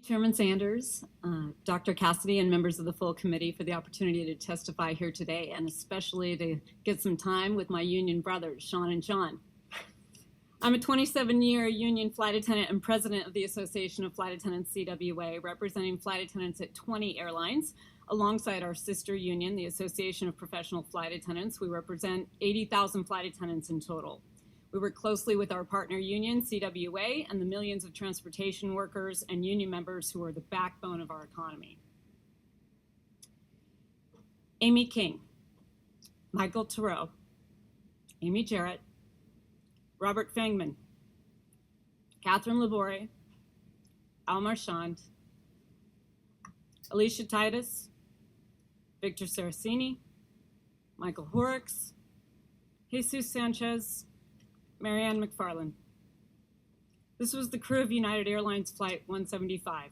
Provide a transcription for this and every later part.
Chairman Sanders, Dr. Cassidy, and members of the full committee for the opportunity to testify here today, and especially to get some time with my union brothers, Sean and John. I'm a 27-year union flight attendant and president of the Association of Flight Attendants, CWA, representing flight attendants at 20 airlines. Alongside our sister union, the Association of Professional Flight Attendants, we represent 80,000 flight attendants in total. We work closely with our partner union, CWA, and the millions of transportation workers and union members who are the backbone of our economy. Amy King, Michael Thoreau, Amy Jarrett, Robert Fangman, Catherine Labore, Al Marchand, Alicia Titus, Victor Saraceni, Michael Horrocks, Jesus Sanchez, Marianne McFarland. This was the crew of United Airlines Flight 175.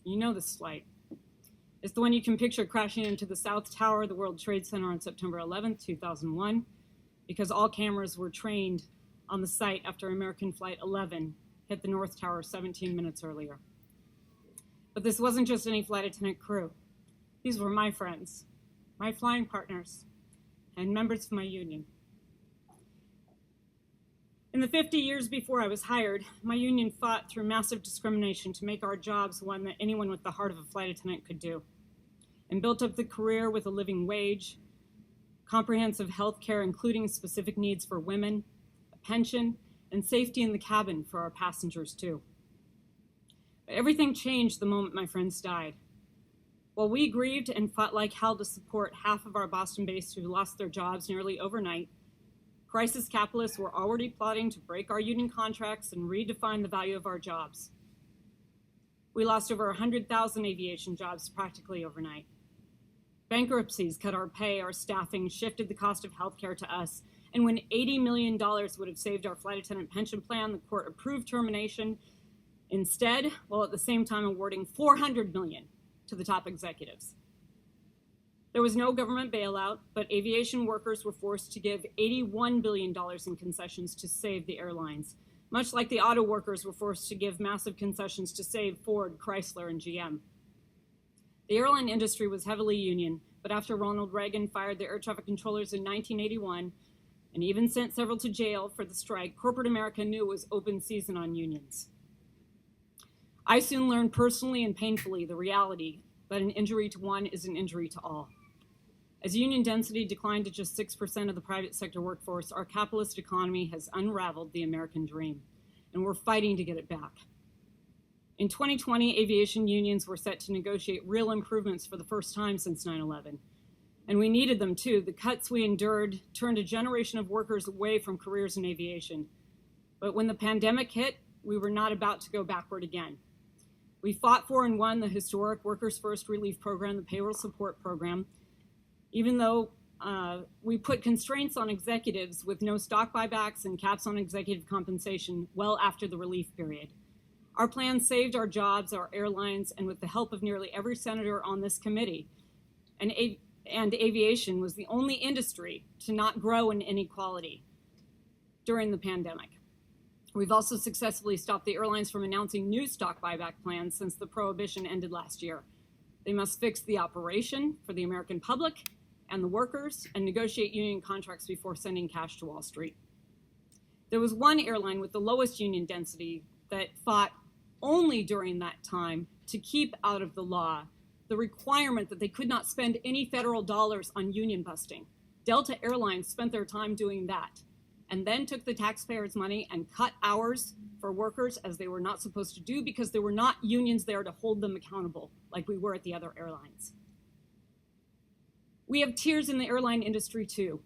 You know this flight. It's the one you can picture crashing into the South Tower of the World Trade Center on September 11th, 2001, because all cameras were trained on the site after American Flight 11 hit the North Tower 17 minutes earlier. But this wasn't just any flight attendant crew. These were my friends, my flying partners, and members of my union. In the 50 years before I was hired, my union fought through massive discrimination to make our jobs one that anyone with the heart of a flight attendant could do, and built up the career with a living wage, comprehensive health care, including specific needs for women, a pension, and safety in the cabin for our passengers too. But everything changed the moment my friends died. While we grieved and fought like hell to support half of our Boston-based who lost their jobs nearly overnight, crisis capitalists were already plotting to break our union contracts and redefine the value of our jobs. We lost over 100,000 aviation jobs practically overnight. Bankruptcies cut our pay, our staffing, shifted the cost of healthcare to us, and when $80 million would have saved our flight attendant pension plan, the court approved termination instead, while at the same time awarding $400 million to the top executives. There was no government bailout, but aviation workers were forced to give $81 billion in concessions to save the airlines, much like the auto workers were forced to give massive concessions to save Ford, Chrysler, and GM. The airline industry was heavily union, but after Ronald Reagan fired the air traffic controllers in 1981 and even sent several to jail for the strike, corporate America knew it was open season on unions. I soon learned personally and painfully the reality that an injury to one is an injury to all. As union density declined to just 6% of the private sector workforce, our capitalist economy has unraveled the American dream, and we're fighting to get it back. In 2020, aviation unions were set to negotiate real improvements for the first time since 9/11, and we needed them too. The cuts we endured turned a generation of workers away from careers in aviation. But when the pandemic hit, we were not about to go backward again. We fought for and won the historic Workers First Relief Program, the Payroll Support Program, even though we put constraints on executives with no stock buybacks and caps on executive compensation well after the relief period. Our plan saved our jobs, our airlines, and with the help of nearly every senator on this committee, and aviation was the only industry to not grow in inequality during the pandemic. We've also successfully stopped the airlines from announcing new stock buyback plans since the prohibition ended last year. They must fix the operation for the American public and the workers and negotiate union contracts before sending cash to Wall Street. There was one airline with the lowest union density that fought only during that time to keep out of the law the requirement that they could not spend any federal dollars on union busting. Delta Airlines spent their time doing that and then took the taxpayers' money and cut hours for workers as they were not supposed to do because there were not unions there to hold them accountable like we were at the other airlines. We have tiers in the airline industry too.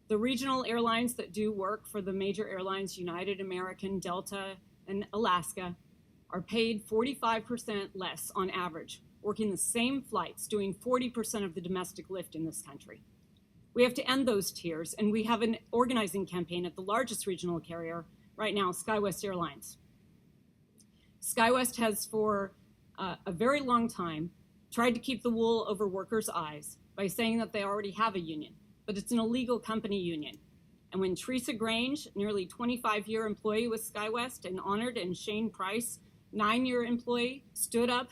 The regional airlines that do work for the major airlines, United, American, Delta, and Alaska, are paid 45% less on average, working the same flights, doing 40% of the domestic lift in this country. We have to end those tiers, and we have an organizing campaign at the largest regional carrier right now, SkyWest Airlines. SkyWest has for a very long time tried to keep the wool over workers' eyes by saying that they already have a union, but it's an illegal company union. And when Teresa Grange, nearly 25-year employee with SkyWest, and Honored and Shane Price, 9-year employee stood up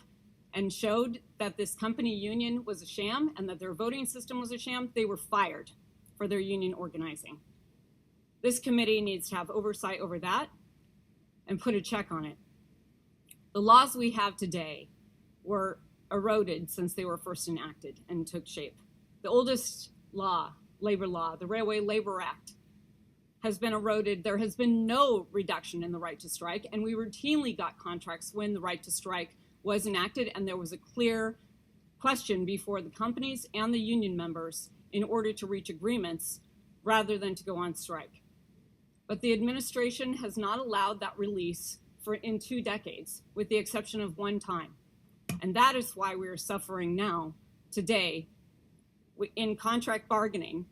and showed that this company union was a sham and that their voting system was a sham, they were fired for their union organizing. This committee needs to have oversight over that and put a check on it. The laws we have today were eroded since they were first enacted and took shape. The oldest law, labor law, the Railway Labor Act, has been eroded. There has been no reduction in the right to strike, and we routinely got contracts when the right to strike was enacted and there was a clear question before the companies and the union members in order to reach agreements rather than to go on strike. But the administration has not allowed that release in 2 decades, with the exception of one time. And that is why we are suffering now, today, in contract bargaining,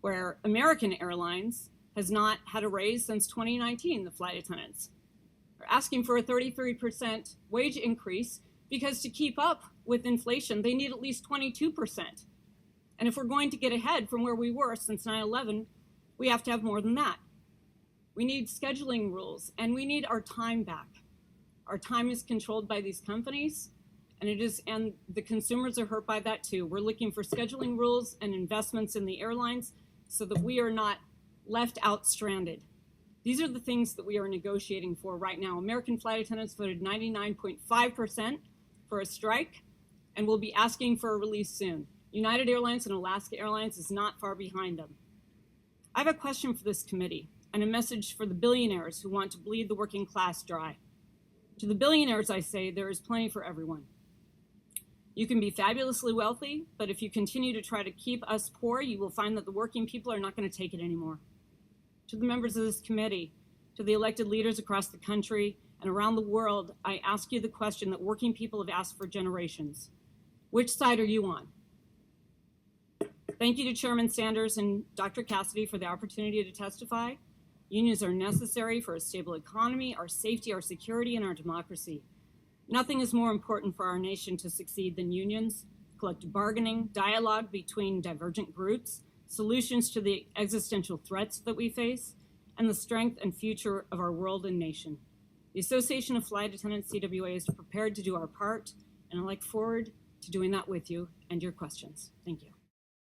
where American Airlines has not had a raise since 2019, the flight attendants. They're asking for a 33% wage increase because to keep up with inflation, they need at least 22%. And if we're going to get ahead from where we were since 9/11, we have to have more than that. We need scheduling rules, and we need our time back. Our time is controlled by these companies, and the consumers are hurt by that too. We're looking for scheduling rules and investments in the airlines so that we are not left out stranded. These are the things that we are negotiating for right now. American flight attendants voted 99.5% for a strike, and will be asking for a release soon. United Airlines and Alaska Airlines is not far behind them. I have a question for this committee and a message for the billionaires who want to bleed the working class dry. To the billionaires, I say there is plenty for everyone. You can be fabulously wealthy, but if you continue to try to keep us poor, you will find that the working people are not going to take it anymore. To the members of this committee, to the elected leaders across the country and around the world, I ask you the question that working people have asked for generations. Which side are you on? Thank you to Chairman Sanders and Dr. Cassidy for the opportunity to testify. Unions are necessary for a stable economy, our safety, our security, and our democracy. Nothing is more important for our nation to succeed than unions, collective bargaining, dialogue between divergent groups, solutions to the existential threats that we face, and the strength and future of our world and nation. The Association of Flight Attendants, CWA, is prepared to do our part, and I look forward to doing that with you and your questions. Thank you.